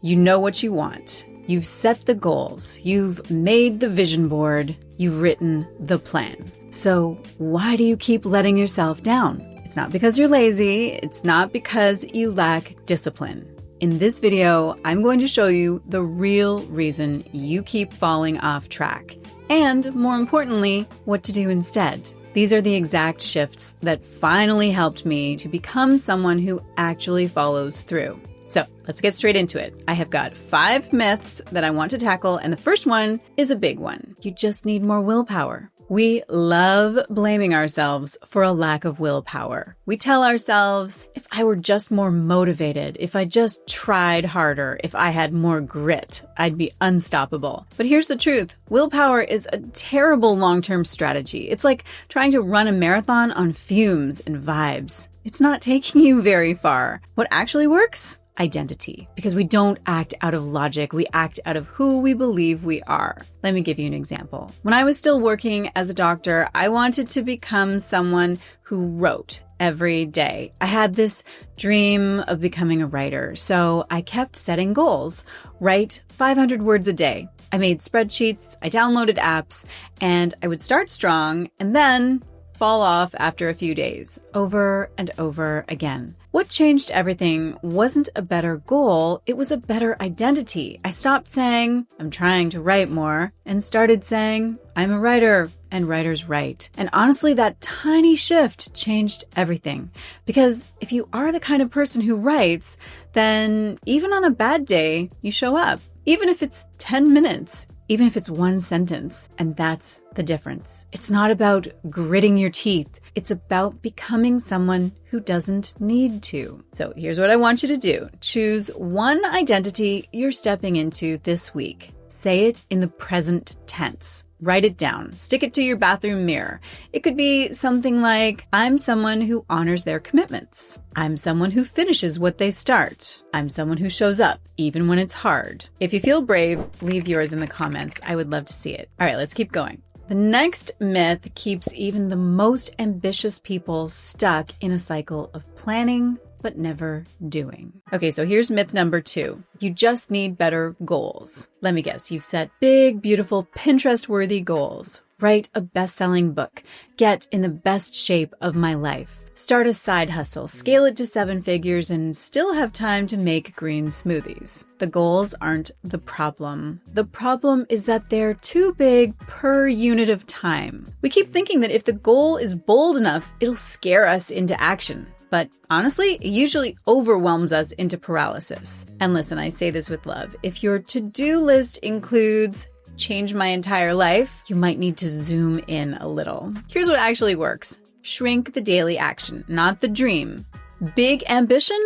You know what you want. You've set the goals. You've made the vision board. You've written the plan. So why do you keep letting yourself down? It's not because you're lazy. It's not because you lack discipline. In this video, I'm going to show you the real reason you keep falling off track. And more importantly, what to do instead. These are the exact shifts that finally helped me to become someone who actually follows through. So let's get straight into it. I have got 5 myths that I want to tackle, and the first one is a big one. You just need more willpower. We love blaming ourselves for a lack of willpower. We tell ourselves, if I were just more motivated, if I just tried harder, if I had more grit, I'd be unstoppable. But here's the truth. Willpower is a terrible long-term strategy. It's like trying to run a marathon on fumes and vibes. It's not taking you very far. What actually works? Identity. Because we don't act out of logic, we act out of who we believe we are. Let me give you an example. When I was still working as a doctor, I wanted to become someone who wrote every day. I had this dream of becoming a writer, so I kept setting goals. Write 500 words a day. I made spreadsheets, I downloaded apps, and I would start strong and then fall off after a few days, over and over again. What changed everything wasn't a better goal, it was a better identity. I stopped saying, I'm trying to write more, and started saying, I'm a writer, and writers write. And honestly, that tiny shift changed everything. Because if you are the kind of person who writes, then even on a bad day, you show up. Even if it's 10 minutes, even if it's 1 sentence. And that's the difference. It's not about gritting your teeth. It's about becoming someone who doesn't need to. So here's what I want you to do. Choose one identity you're stepping into this week. Say it in the present tense. Write it down. Stick it to your bathroom mirror. It could be something like, I'm someone who honors their commitments. I'm someone who finishes what they start. I'm someone who shows up, even when it's hard. If you feel brave, leave yours in the comments. I would love to see it. All right, let's keep going. The next myth keeps even the most ambitious people stuck in a cycle of planning, but never doing. Okay, so here's myth number 2. You just need better goals. Let me guess, you've set big, beautiful, Pinterest-worthy goals. Write a best-selling book. Get in the best shape of my life. Start a side hustle, scale it to 7 figures, and still have time to make green smoothies. The goals aren't the problem. The problem is that they're too big per unit of time. We keep thinking that if the goal is bold enough, it'll scare us into action. But honestly, it usually overwhelms us into paralysis. And listen, I say this with love. If your to-do list includes change my entire life, you might need to zoom in a little. Here's what actually works. Shrink the daily action, not the dream. Big ambition?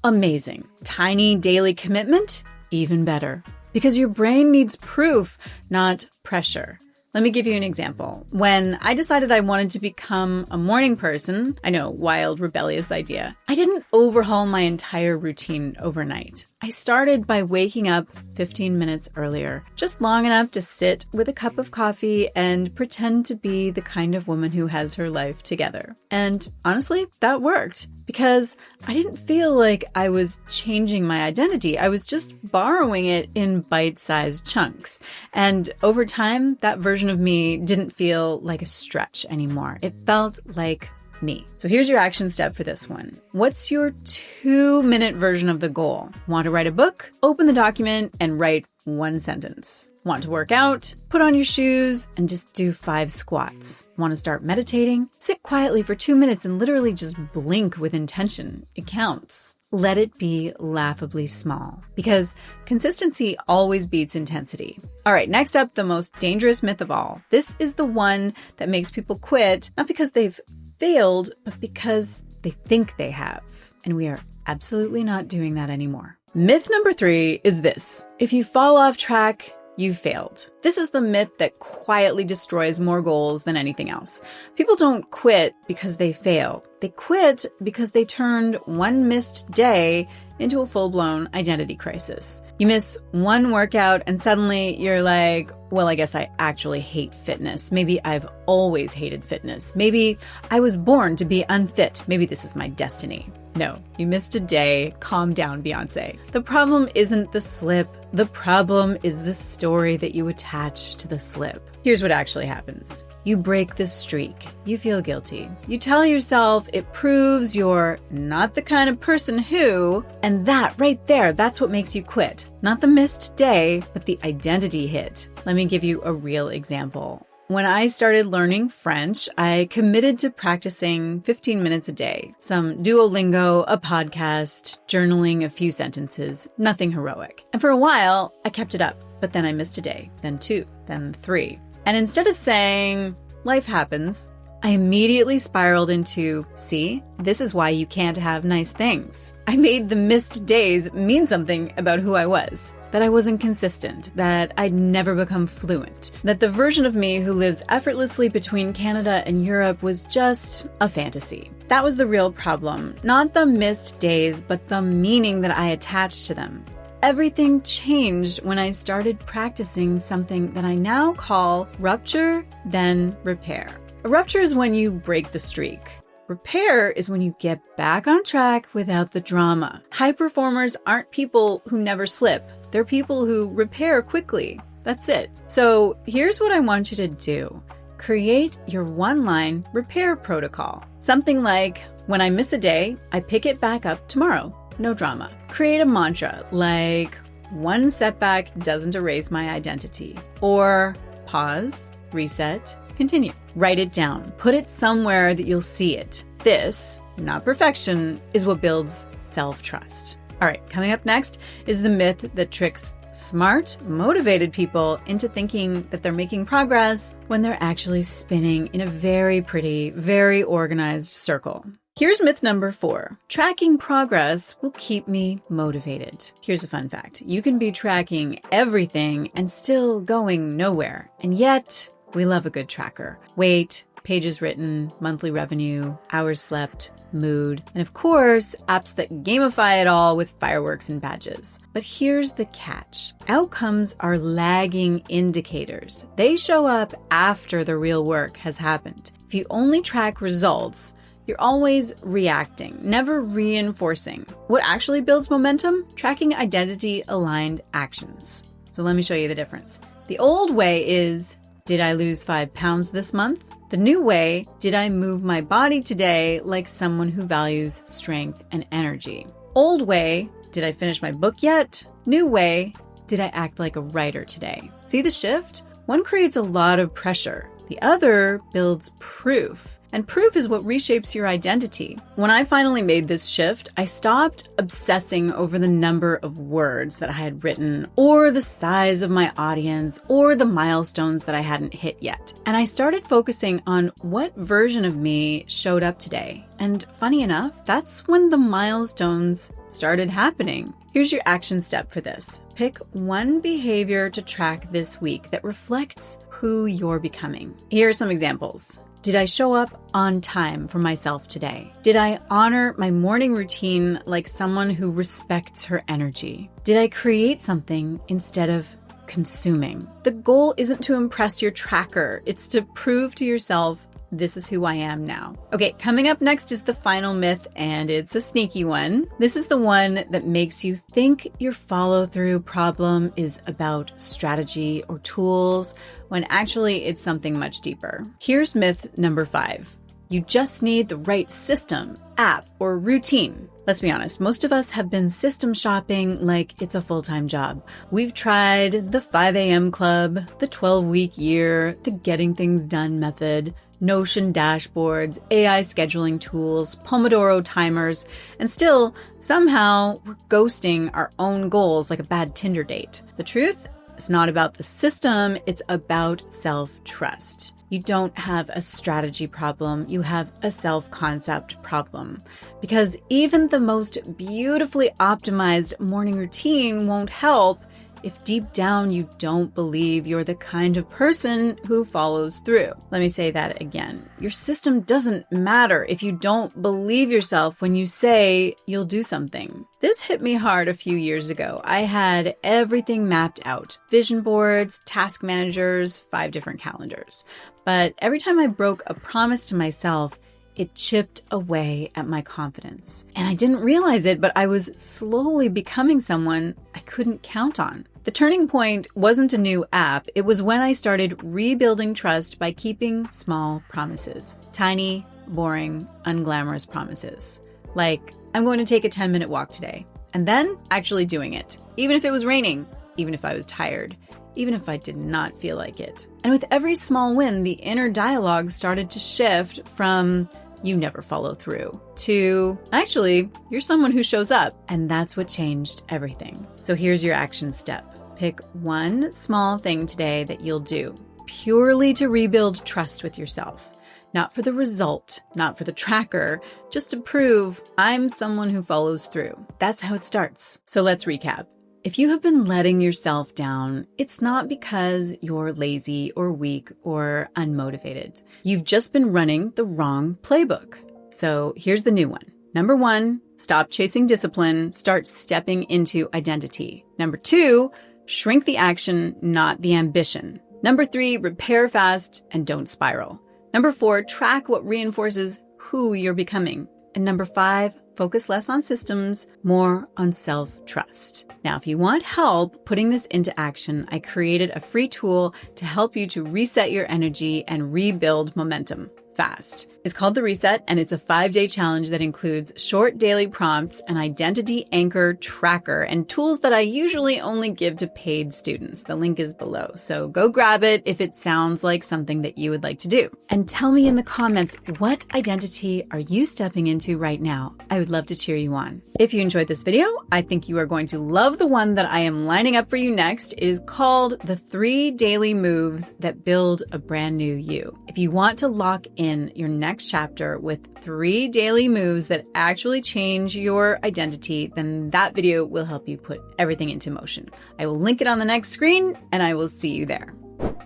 Amazing. Tiny daily commitment? Even better. Because your brain needs proof, not pressure. Let me give you an example. When I decided I wanted to become a morning person, I know, wild, rebellious idea, I didn't overhaul my entire routine overnight. I started by waking up 15 minutes earlier, just long enough to sit with a cup of coffee and pretend to be the kind of woman who has her life together. And honestly, that worked because I didn't feel like I was changing my identity. I was just borrowing it in bite-sized chunks. And over time, that version of me didn't feel like a stretch anymore. It felt like me. So here's your action step for this one. What's your 2-minute version of the goal? Want to write a book? Open the document and write 1 sentence. Want to work out? Put on your shoes and just do 5 squats. Want to start meditating? Sit quietly for 2 minutes and literally just blink with intention. It counts. Let it be laughably small because consistency always beats intensity. All right, next up, the most dangerous myth of all. This is the one that makes people quit, not because they've failed, but because they think they have. And we are absolutely not doing that anymore. Myth number 3 is this. If you fall off track, you failed. This is the myth that quietly destroys more goals than anything else. People don't quit because they fail. They quit because they turned one missed day into a full-blown identity crisis. You miss one workout and suddenly you're like, well, I guess I actually hate fitness. Maybe I've always hated fitness. Maybe I was born to be unfit. Maybe this is my destiny. No, you missed a day. Calm down, Beyonce. The problem isn't the slip. The problem is the story that you attach to the slip. Here's what actually happens. You break the streak. You feel guilty. You tell yourself it proves you're not the kind of person who, and that right there, that's what makes you quit. Not the missed day, but the identity hit. Let me give you a real example. When I started learning French, I committed to practicing 15 minutes a day. Some Duolingo, a podcast, journaling a few sentences, nothing heroic. And for a while, I kept it up, but then I missed a day, then 2, then 3. And instead of saying, life happens, I immediately spiraled into, see, this is why you can't have nice things. I made the missed days mean something about who I was. That I wasn't consistent, that I'd never become fluent, that the version of me who lives effortlessly between Canada and Europe was just a fantasy. That was the real problem, not the missed days, but the meaning that I attached to them. Everything changed when I started practicing something that I now call rupture, then repair. A rupture is when you break the streak. Repair is when you get back on track without the drama. High performers aren't people who never slip. They're people who repair quickly. That's it. So here's what I want you to do. Create your one-line repair protocol. Something like, when I miss a day, I pick it back up tomorrow. No drama. Create a mantra like, one setback doesn't erase my identity. Or pause, reset, continue. Write it down. Put it somewhere that you'll see it. This, not perfection, is what builds self-trust. All right, coming up next is the myth that tricks smart, motivated people into thinking that they're making progress when they're actually spinning in a very pretty, very organized circle. Here's myth number 4. Tracking progress will keep me motivated. Here's a fun fact. You can be tracking everything and still going nowhere. And yet, we love a good tracker. Weight, pages written, monthly revenue, hours slept, mood, and of course, apps that gamify it all with fireworks and badges. But here's the catch. Outcomes are lagging indicators. They show up after the real work has happened. If you only track results, you're always reacting, never reinforcing. What actually builds momentum? Tracking identity-aligned actions. So let me show you the difference. The old way is, did I lose 5 pounds this month? The new way, did I move my body today like someone who values strength and energy? Old way, did I finish my book yet? New way, did I act like a writer today? See the shift? One creates a lot of pressure. The other builds proof. And proof is what reshapes your identity. When I finally made this shift, I stopped obsessing over the number of words that I had written, or the size of my audience, or the milestones that I hadn't hit yet. And I started focusing on what version of me showed up today. And funny enough, that's when the milestones started happening. Here's your action step for this. Pick one behavior to track this week that reflects who you're becoming. Here are some examples. Did I show up on time for myself today? Did I honor my morning routine like someone who respects her energy? Did I create something instead of consuming? The goal isn't to impress your tracker. It's to prove to yourself, this is who I am now. Okay, coming up next is the final myth, and it's a sneaky one. This is the one that makes you think your follow-through problem is about strategy or tools, when actually it's something much deeper. Here's myth number 5. You just need the right system, app, or routine. Let's be honest, most of us have been system shopping like it's a full-time job. We've tried the 5 a.m. club, the 12-week year, the getting things done method, Notion dashboards, AI scheduling tools, Pomodoro timers, and still, somehow, we're ghosting our own goals like a bad Tinder date. The truth? It's not about the system, it's about self-trust. You don't have a strategy problem, you have a self-concept problem. Because even the most beautifully optimized morning routine won't help if deep down you don't believe you're the kind of person who follows through. Let me say that again. Your system doesn't matter if you don't believe yourself when you say you'll do something. This hit me hard a few years ago. I had everything mapped out. Vision boards, task managers, 5 different calendars. But every time I broke a promise to myself, it chipped away at my confidence. And I didn't realize it, but I was slowly becoming someone I couldn't count on. The turning point wasn't a new app. It was when I started rebuilding trust by keeping small promises. Tiny, boring, unglamorous promises. Like, I'm going to take a 10-minute walk today. And then actually doing it. Even if it was raining. Even if I was tired. Even if I did not feel like it. And with every small win, the inner dialogue started to shift from, you never follow through, to, actually, you're someone who shows up. And that's what changed everything. So here's your action step. Pick one small thing today that you'll do, purely to rebuild trust with yourself. Not for the result, not for the tracker, just to prove I'm someone who follows through. That's how it starts. So let's recap. If you have been letting yourself down, it's not because you're lazy or weak or unmotivated. You've just been running the wrong playbook. So here's the new one. Number 1, stop chasing discipline, start stepping into identity. Number 2, shrink the action, not the ambition. Number 3, repair fast and don't spiral. Number 4, track what reinforces who you're becoming. And number 5, focus less on systems, more on self-trust. Now, if you want help putting this into action, I created a free tool to help you to reset your energy and rebuild momentum fast. It's called The Reset, and it's a 5-day challenge that includes short daily prompts, an identity anchor tracker, and tools that I usually only give to paid students. The link is below, so go grab it if it sounds like something that you would like to do. And tell me in the comments, what identity are you stepping into right now? I would love to cheer you on. If you enjoyed this video, I think you are going to love the one that I am lining up for you next. It is called The 3 Daily Moves That Build a Brand New You. If you want to lock in your next chapter with 3 daily moves that actually change your identity, then that video will help you put everything into motion. I will link it on the next screen, and I will see you there.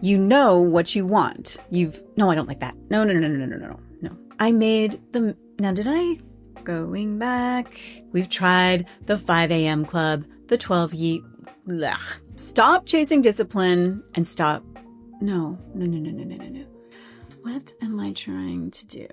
You know what you want. No, I don't like that. No. I made the, now did I? Going back. We've tried the 5 a.m. club, the 12 Stop chasing discipline and stop. No. What am I trying to do?